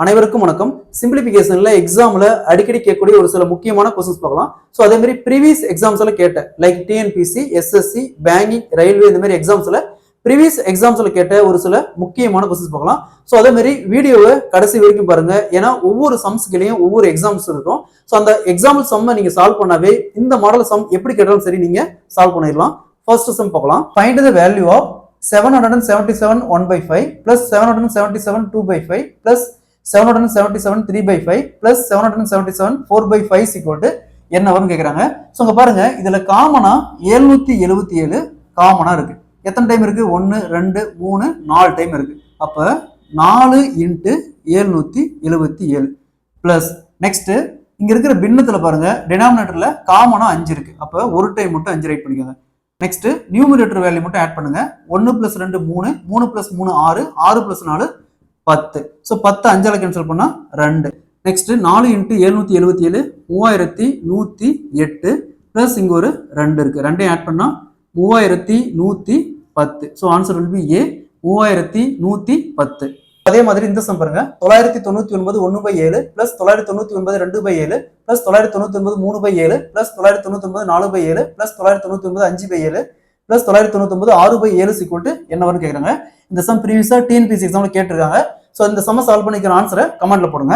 அனைவருக்கும் வணக்கம். சிம்பிளிபிகேஷன்ல எக்ஸாம்ல அடிக்கடி கேட்கக்கூடிய ஒரு சில முக்கியமான கொஸ்டின்ஸ் பார்க்கலாம். ஸோ அதே மாதிரி ப்ரீவியஸ் எக்ஸாம்ஸ்ல கேட்ட like TNPSC, SSC, banking, railway இந்த மாதிரி எக்ஸாம்ஸ்ல ப்ரீவியஸ் எக்ஸாம்ஸ்ல கேட்ட ஒரு சில முக்கியமான கொஸ்டின்ஸ் பார்க்கலாம். ஸோ அதே மாதிரி வீடியோவை கடைசி வரைக்கும் பாருங்க. ஏன்னா ஒவ்வொரு சம்ஸ்கிலையும் ஒவ்வொரு எக்ஸாம்ஸ் இருக்கும். ஸோ அந்த எக்ஸாம்பிள் சம்மை நீங்க சால்வ் பண்ணாவே இந்த மாடல் சம் எப்படி கேட்டாலும் சரி நீங்க சால்வ் பண்ணிடலாம். ஃபர்ஸ்ட் சம் பார்க்கலாம். Find the value of 777 1/5 plus 777 2/5 plus 777 3/5 plus 777 4/5 equal to என்ன வரும்னு கேக்குறாங்க. சோ இங்க பாருங்க, இதுல காமனா 777 காமனா இருக்கு. எத்தனை டைம் இருக்கு? 1 2 3 4 டைம் இருக்கு. அப்ப 4 × 777 பிளஸ் நெக்ஸ்ட் இங்க இருக்கிற பின்னத்துல பாருங்க, டினாமினேட்டர்ல காமனா 5 இருக்கு. அப்ப ஒரு டைம் மட்டும் 5 ரைட் பண்ணிக்கோங்க. நெக்ஸ்ட் நியூமரேட்டர் வேல்யூ மட்டும் ஆட் பண்ணுங்க. 1 + 2 3 3 + 3 6 6 + 4 10. ஸோ 10 5ஆல கேன்சல் பண்ணா 2. நெக்ஸ்ட் 4 × 777 3108 பிளஸ் இங்க ஒரு 2 இருக்கு. ரெண்டையும் ஆட் பண்ணா 3110. So answer will B A, 3110. அதே மாதிரி இந்த சம் பாருங்க, 999 1/7 plus 999 2/7 plus 999 3/7 plus 999 4/7 plus 999 5/7 plus 999 6/7 equal to என்ன வரும்னு கேக்குறாங்க. இந்த சம் ப்ரீவியஸா டிஎன்பிஎஸ்சி எக்ஸாம்ல கேட்டிருக்காங்க. ஸோ இந்த சம்ம சால்வ் பண்ணிக்கிற ஆன்சரை கமெண்ட்ல போடுங்க.